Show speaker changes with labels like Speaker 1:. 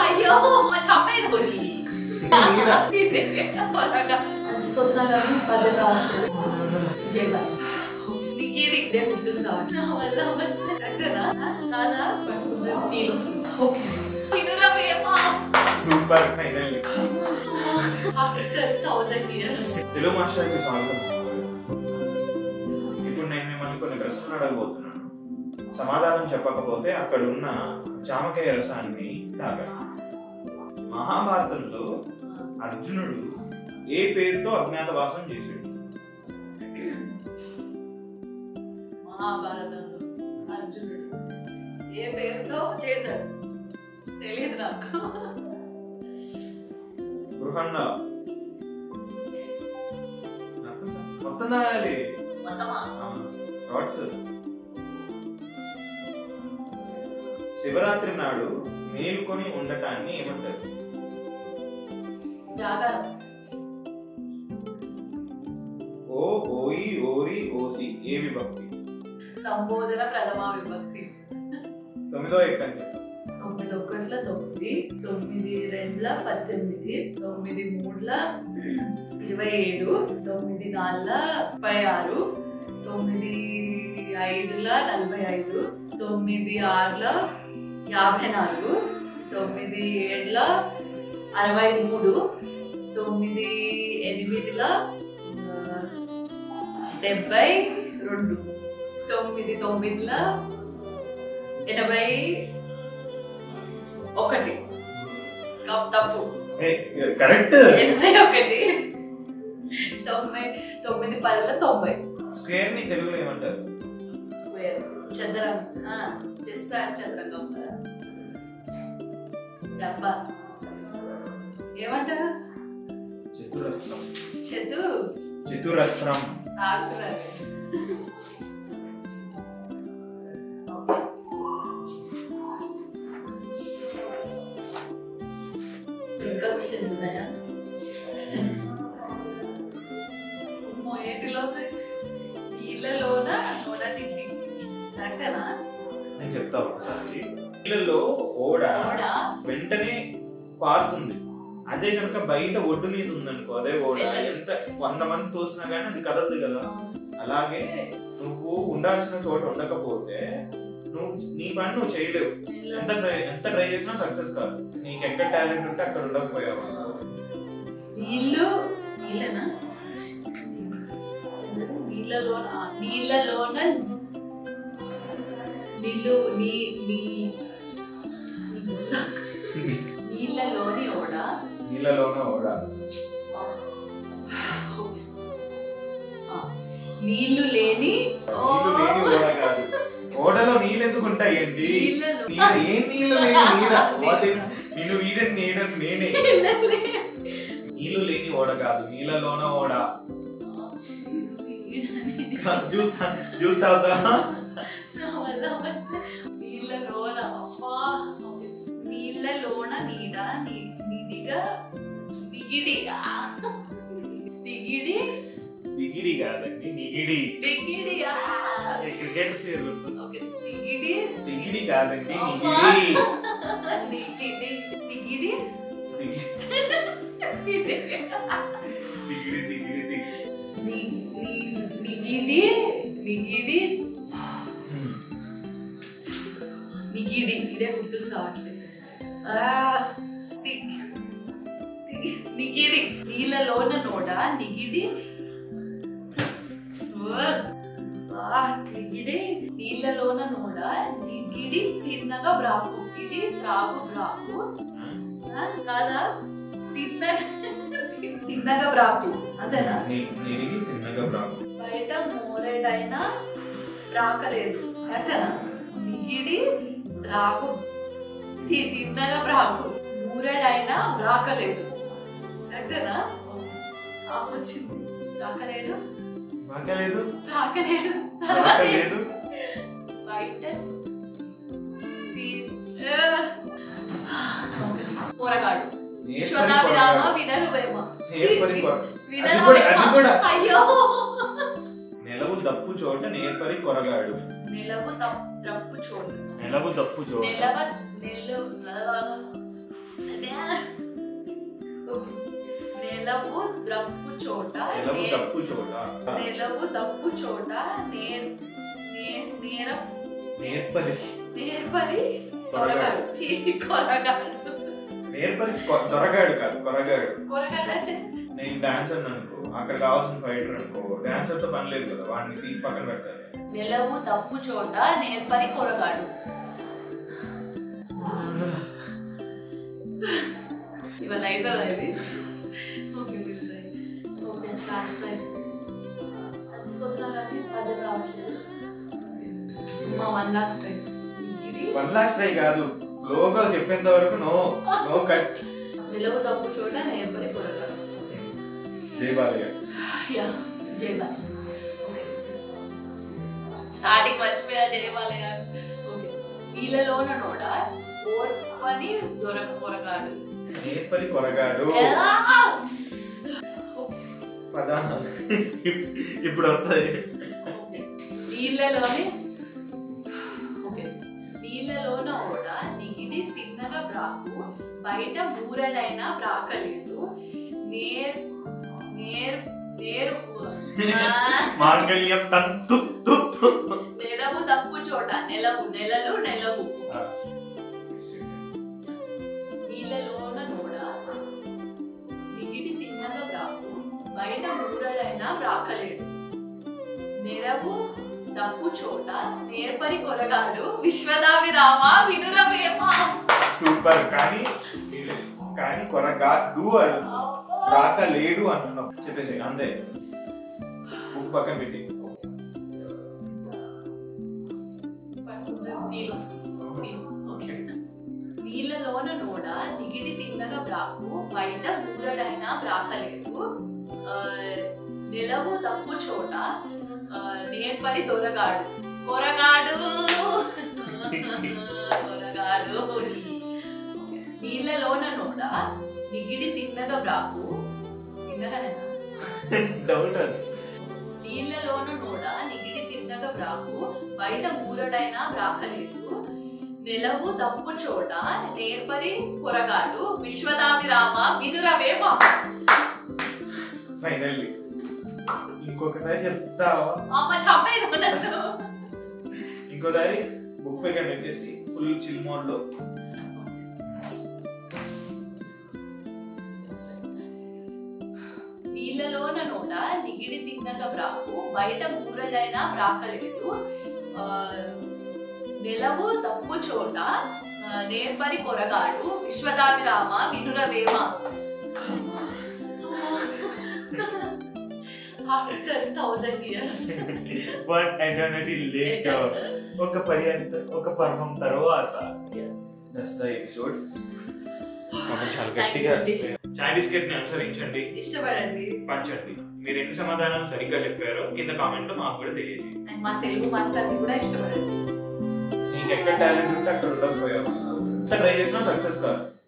Speaker 1: అయ్యో చంపేది పోయి
Speaker 2: సూపర్ ఫైనల్లీ తెలుగు మాస్టర్ కి స్వాగతం. ఇప్పుడు నేను మిమ్మల్ని కొన్ని ప్రశ్నలు అడగబోతున్నాను. సమాధానం చెప్పకపోతే అక్కడ ఉన్న జామకాయ రసాన్ని తాగాలి. మహాభారతంలో అర్జునుడు ఏ పేరుతో అజ్ఞాతవాసం చేశాడు?
Speaker 1: మహాభారతంలో అర్జునుడు ఏ పేరుతో చేశాడు తెలియదు నాకు.
Speaker 2: బృహన్నల మొత్తం తాగాలి. శివరాత్రి నాడు మేలుకొని ఉండటాన్ని ఏమంటారు?
Speaker 1: జాగరం.
Speaker 2: ఓ ఓయి ఓరి ఓసి ఏ విభక్తి?
Speaker 1: సంబోధన ప్రథమ విభక్తి.
Speaker 2: 9వ ఎక్కని
Speaker 1: 9 1 9, 9 2 18, 9 3 27, 9 4 36, 9 5 45, 9 6 54, 9 7 63, 9 8 72, 9 9 81. తప్పు.
Speaker 2: కరెక్ట్.
Speaker 1: 81. 9 10 90.
Speaker 2: స్క్వేర్ ని తెలుగులో ఏమంటారు?
Speaker 1: స్క్వేర్ చదరం. చదరంగం. డబ్బా ఏమంటారు?
Speaker 2: చతురస్రం.
Speaker 1: చతురస్రం. ఇంకా క్వశ్చన్స్ ఉన్నాయా? నీళ్ళలోన కరెక్టేనా?
Speaker 2: నేను చెప్తా ఒకసారి. నీళ్ళలో ఓడ వెంటనే పారుతుంది. అదే కనుక బయట ఒడ్డు మీద ఉందనుకో, అదే ఓడ ఎంత 100 మంది తోసినా గానీ అది కదలదు కదా. అలాగే నువ్వు ఉండాల్సిన చోట ఉండకపోతే నువ్వు నీ పని నువ్వు చేయలేవు. ఎంత ట్రై చేసినా సక్సెస్ కాదు. నీకు ఎక్కడ టాలెంట్ ఉంటే అక్కడ ఉండకపోయావు.
Speaker 1: నీళ్ళలోన నీళ్ళలోని ఓడ నీళ్లు లేని
Speaker 2: ఓడ కాదు. ఓడలో నీళ్ళు ఎందుకు ఉంటాయి అండి? ఏం నీళ్ళు లేని నీడ? నిన్ను వీడని నీడని నేనే. నీళ్లు లేని ఓడ కాదు, నీళ్ళలోన ఓడ. జ్యూస్ తాగుతా.
Speaker 1: నీళ్ళలోన నీడ నిడిగా దిగిడి
Speaker 2: దిగిడి కాదండి, నిగిడి. క్రికెట్ పేరు దిగిడి కాదండి, నిగిడి.
Speaker 1: నిగిడి ఇదే గుర్తులు కావట్లేదు. నిగిడి నీళ్ళలోన నోడ నిగిడి. నిగిడి నీళ్ళలోన నోడ నిగిడి తిన్నగా బ్రాకు. ఇది త్రాగు బ్రాకు కాదా? తిన్నగా బ్రాకు అంతేనా? బయట మోరేడైనా బ్రాకలేదు అంతేనా? నిగిడి త్రాగు తిన్నగా బ్రాకు, మూరేడైనా బ్రాకలేదు అంతేనా? వచ్చింది. రాకలేదు బయట పోరగాడు. విశ్వనాభిరామ వినరు వేమ.
Speaker 2: అది కూడా
Speaker 1: అయ్యో.
Speaker 2: నెలవు దప్పు చోట నేర్పరి కొరగాడు.
Speaker 1: నెలవు దప్పు చోట.
Speaker 2: నెలవు దప్పు చోట.
Speaker 1: నెలవు దప్పు చోట.
Speaker 2: నెలవు దప్పు చోట.
Speaker 1: నెలవు దప్పు చోట
Speaker 2: నేర్పరి.
Speaker 1: నేర్పరి కొరగాడు. కొరగాడు.
Speaker 2: నేర్పరి దొరగాడు కాదు, కొరగాడు.
Speaker 1: కొరగాడు అంటే
Speaker 2: నేను డాన్సర్ అనుకో, అక్కడ కావాల్సిన ఫైటర్ అనుకో, డాన్సర్ తో పని లేదు కదా, వాడిని తీసి పక్కన పెట్టాలి.
Speaker 1: నెలవు దప్పు చోట నేర్పరి కొరగాడు. ఇవాళ అవుతుందా ఇది? Okay last time one last time.
Speaker 2: One last try కాదు, ఫ్లోగా చెప్పేంత వరకు నో నో కట్.
Speaker 1: నిలవు తప్పు చోట నేర్పరి కొరగాడు.
Speaker 2: జై బాలయ్య.
Speaker 1: యా జై బాలయ్య. స్టార్టింగ్ మర్చిపోయా జై బాలయ్య. ఓకే. వీళ్ళలోన నోడ ఓర్పని కొరగాడు.
Speaker 2: నేర్పరి కొరగాడు. పద ఇప్పుడు వస్తుంది.
Speaker 1: వీళ్ళలోనే నీళ్ళలోన ఓడ నిగిడి తిన్నగా బ్రాకు బయట బూరడైనా బ్రాకలేదు.
Speaker 2: మాంగళ్యం తంతు
Speaker 1: నెలవు తప్పు చోట. నెలవు నెలలు నెలవు. నీళ్ళలోన నోడ నిగిడి తిన్నగా బ్రాకు బయట బూరడైనా బ్రాకలేడు. నెలవు తప్పు చోట నేర్పరి కొరగాడు. విశ్వదాభిరామ వినురవేమ.
Speaker 2: సూపర్. కానీ కొరగాడు రాకలేడు అంటున్నాం. చెప్పేసి అంతే. బుక్ పక్కన పెట్టి
Speaker 1: నీళ్ళలోన నోడ నిగిడి తిన్నగా బ్రాకు బయట బూరడైనా బ్రాకలేదు. నిలవు తప్పు చోట నేర్పరి దొరగాడు. కొరగాడు కొరగాడు. నీళ్ళలోన నోడ నిగిడి తిన్నగా బ్రాకు. నీళ్ళలోన నోడ నిగిడి తిన్నగా బ్రాకు బయట బూరడైనా బ్రాకలేదు. నెలవు తప్పు చోట నేర్పరి కొరగాడు. విశ్వదాభిరామ వినురవేమ.
Speaker 2: ఫైనల్లీ ఇంకొకసారి చెప్తావా? ఇంకోసారి బుక్ పైన పెట్టేసి ఫుల్ చిల్ మోడ్ లో.
Speaker 1: నీళ్ళలోన నోట నిగిడి తిన్నగా బ్రాకు బయట బూరడైనా బ్రాకలేదు. నెలవు తప్పు చోట నేర్పరి కొరగాడు. విశ్వదాభిరామ వినురవేమ. After 1000 years.
Speaker 2: One eternity later. ఒక పర్వం తర్వాత. That's the episode. చాలా గట్టిగా చాయ్ బిస్కెట్ ని అనుసరించండి,
Speaker 1: ఇష్టపడండి,
Speaker 2: పంచండి. మీరు ఎన్ని సమాధానాలు సరిగ్గా చెప్పారో కింద కామెంట్ లో మాకు కూడా తెలియజేయండి.
Speaker 1: మా తెలుగు మాస్టర్ ని కూడా ఇష్టపడండి.
Speaker 2: నీకు ఎక్కడ టాలెంట్ ఉంటే అక్కడ ఉండకపోయావు. ట్రై చేసినా సక్సెస్ కాదు.